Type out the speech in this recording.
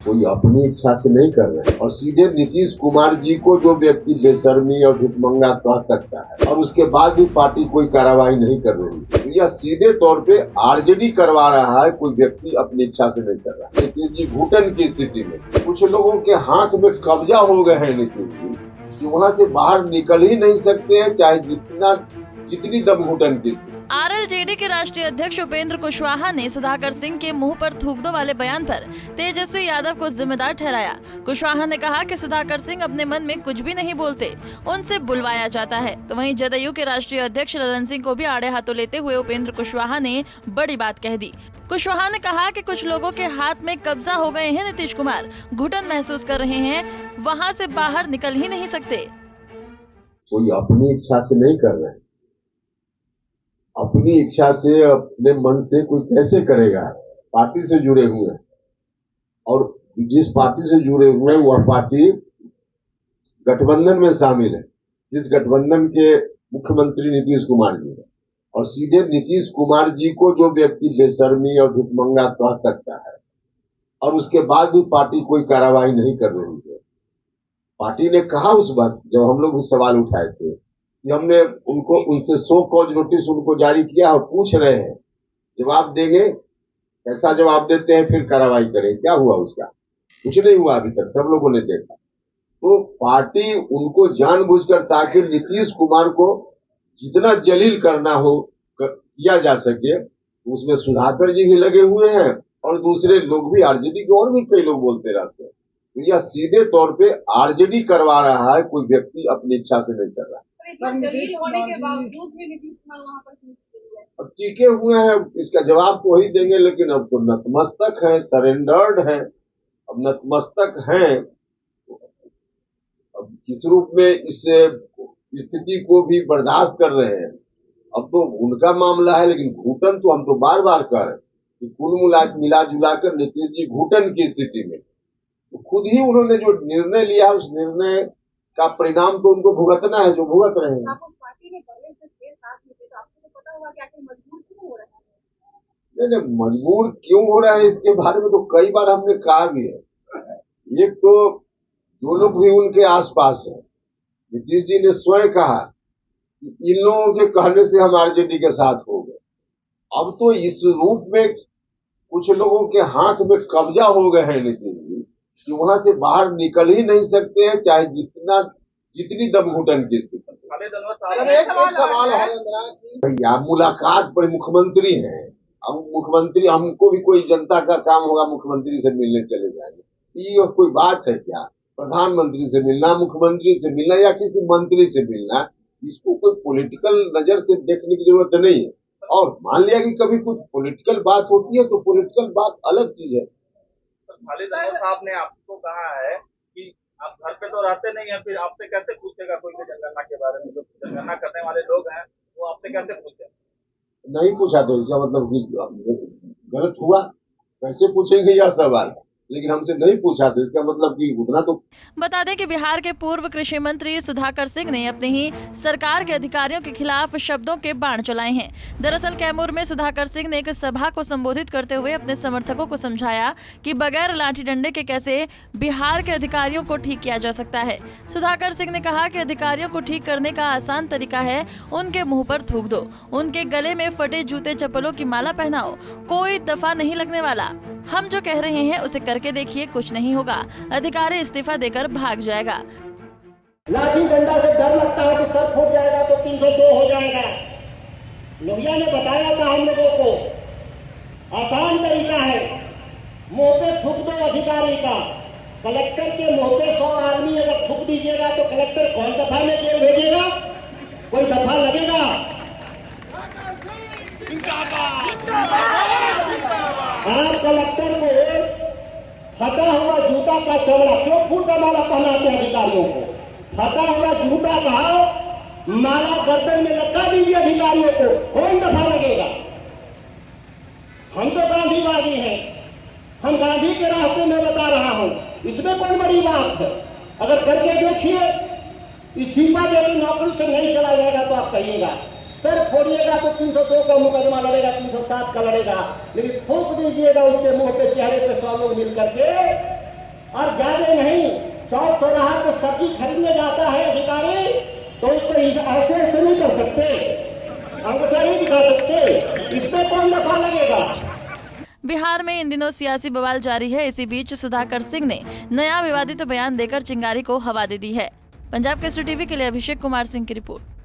कोई अपनी इच्छा से नहीं कर रहे हैं। और सीधे नीतीश कुमार जी को जो व्यक्ति बेशर्मी और भिखमंगा कह सकता है और उसके बाद भी पार्टी कोई कार्रवाई नहीं कर रही है, तो यह सीधे तौर पे आरजेडी करवा रहा है, कोई व्यक्ति अपनी इच्छा से नहीं कर रहा है। नीतीश जी घुटन की स्थिति में, कुछ लोगों के हाथ में कब्जा हो गए हैं नीतीश जी, कि वहाँ से बाहर निकल ही नहीं सकते हैं, चाहे जितनी दम घुटन की स्थिति। आरएलजेडी के राष्ट्रीय अध्यक्ष उपेंद्र कुशवाहा ने सुधाकर सिंह के मुंह पर थूक दो वाले बयान पर तेजस्वी यादव को जिम्मेदार ठहराया। कुशवाहा ने कहा कि सुधाकर सिंह अपने मन में कुछ भी नहीं बोलते, उनसे बुलवाया जाता है। तो वहीं जदयू के राष्ट्रीय अध्यक्ष ललन सिंह को भी आड़े हाथों लेते हुए उपेंद्र कुशवाहा ने बड़ी बात कह दी। कुशवाहा ने कहा कि कुछ लोगों के हाथ में कब्जा हो गए हैं, नीतीश कुमार घुटन महसूस कर रहे हैं, वहाँ से बाहर निकल ही नहीं सकते। कोई अपनी इच्छा से नहीं कर रहे हैं, अपनी इच्छा से अपने मन से कोई कैसे करेगा। पार्टी से जुड़े हुए हैं और जिस पार्टी से जुड़े हुए हैं वह पार्टी गठबंधन में शामिल है, जिस गठबंधन के मुख्यमंत्री नीतीश कुमार जी है। और सीधे नीतीश कुमार जी को जो व्यक्ति बेशर्मी और भिखमंगा कह सकता है और उसके बाद भी पार्टी कोई कार्रवाई नहीं कर रही है। पार्टी ने कहा उस वक्त जब हम लोग सवाल उठाए थे कि हमने उनसे 100 कॉज नोटिस उनको जारी किया और पूछ रहे हैं, जवाब देंगे, ऐसा जवाब देते हैं फिर कार्रवाई करें। क्या हुआ उसका? कुछ नहीं हुआ अभी तक, सब लोगों ने देखा। तो पार्टी उनको जानबूझकर, ताकि नीतीश कुमार को जितना जलील करना हो किया जा सके, उसमें सुधाकर जी भी लगे हुए हैं और दूसरे लोग भी, आरजेडी के और भी कई लोग बोलते रहते हैं। तो यह सीधे तौर पे आरजेडी करवा रहा है, कोई व्यक्ति अपनी इच्छा से नहीं कर रहा है। जलील होने के बावजूद भी नीतीश कुमार वहाँ पर अब टीके हुए हैं, इसका जवाब तो वही देंगे, लेकिन अब तो नतमस्तक है, सरेंडर्ड है, अब नतमस्तक हैं। अब किस रूप में इस स्थिति को भी बर्दाश्त कर रहे हैं, अब तो उनका मामला है। लेकिन घुटन तो हम तो बार बार कह रहे हैं कि कुल मिला जुला कर नीतीश जी घुटन की स्थिति में, तो खुद ही उन्होंने जो निर्णय लिया उस निर्णय का परिणाम तो उनको भुगतना है, जो भुगत रहे हैं। पार्टी ने पहले से 6-7 थे, तो आपको तो पता होगा कि आखिर मजबूर क्यों हो रहा है। नहीं, मजबूर क्यों हो रहा है इसके बारे में तो कई बार हमने कहा भी है। एक तो जो लोग भी उनके आसपास हैं, नीतीश जी ने स्वयं कहा कि इन लोगों के कहने से हम आरजेडी के साथ हो गए। अब तो इस रूप में कुछ लोगों के हाथ में कब्जा हो गए हैं नीतीश जी, कि वहां से बाहर निकल ही नहीं सकते हैं, चाहे जितनी दम घुटन की स्थिति। भैया मुलाकात पर मुख्यमंत्री हैं, अब मुख्यमंत्री, हमको भी कोई जनता का काम होगा मुख्यमंत्री से मिलने चले जाएंगे, ये कोई बात है क्या? प्रधानमंत्री से मिलना, मुख्यमंत्री से मिलना या किसी मंत्री से मिलना, इसको कोई पॉलिटिकल नजर से देखने की जरूरत नहीं है। और मान लिया कि कभी कुछ पॉलिटिकल बात होती है तो पॉलिटिकल बात अलग चीज है। खालिद अनवर साहब ने आपको कहा है कि आप घर पे तो रहते नहीं हैं, फिर आपसे कैसे पूछेगा कोई भी जनगणना के बारे में? जो जनगणना करने वाले लोग हैं वो आपसे कैसे पूछेंगे? नहीं पूछा तो इसका मतलब कि गलत हुआ, कैसे पूछेंगे यह सवाल, लेकिन हमसे नहीं पूछा तो इसका मतलब कि उतना तो। बता दें कि बिहार के पूर्व कृषि मंत्री सुधाकर सिंह ने अपनी ही सरकार के अधिकारियों के खिलाफ शब्दों के बाण चलाए हैं। दरअसल कैमूर में सुधाकर सिंह ने एक सभा को संबोधित करते हुए अपने समर्थकों को समझाया कि बगैर लाठी डंडे के कैसे बिहार के अधिकारियों को ठीक किया जा सकता है। सुधाकर सिंह ने कहा कि अधिकारियों को ठीक करने का आसान तरीका है, उनके मुंह पर थूक दो, उनके गले में फटे जूते चप्पलों की माला पहनाओ, कोई दफा नहीं लगने वाला। हम जो कह रहे हैं उसे करके देखिए, कुछ नहीं होगा, अधिकारी इस्तीफा देकर भाग जाएगा। लाठी डंडा से डर लगता है कि सर फूट जाएगा तो 302 हो जाएगा। लोहिया ने बताया था हम लोगों को, आसान तरीका है, मुंह पे थूक दो अधिकारी का। कलेक्टर के मुंह पे 100 आदमी अगर थूक दीजिएगा तो कलेक्टर कौन दफा में जेल भेजेगा? कोई दफा लगेगा? आप कलेक्टर को फटा हुआ जूता का चमड़ा क्यों फूल का माला पहनाते हैं अधिकारियों को? फटा हुआ जूता का माला गर्दन में लटका दीजिए अधिकारियों को, कौन दफा लगेगा? हम तो गांधीवादी हैं, हम गांधी के रास्ते में बता रहा हूं, इसमें कौन बड़ी बात है? अगर करके देखिए, इस्तीफा देकर नौकरी से नहीं चला जाएगा तो आप कहिएगा, सर फोड़िएगा तो 302 का मुकदमा लड़ेगा, 307 का लड़ेगा, लेकिन थूक दीजिएगा उसके मुंह पे, चेहरे पे 100 लोग मिल करके, और ज्यादा नहीं, चौक चौराहा पे सब्जी खरीदने जाता है अधिकारी तो उसको ऐसे नहीं कर सकते, अंगूठा नहीं दिखा सकते, इसमें कौन दफा लगेगा। बिहार में इन दिनों सियासी बवाल जारी है। इसी बीच सुधाकर सिंह ने नया विवादित बयान देकर चिंगारी को हवा दे दी है। पंजाब केसरी टीवी के लिए अभिषेक कुमार सिंह की रिपोर्ट।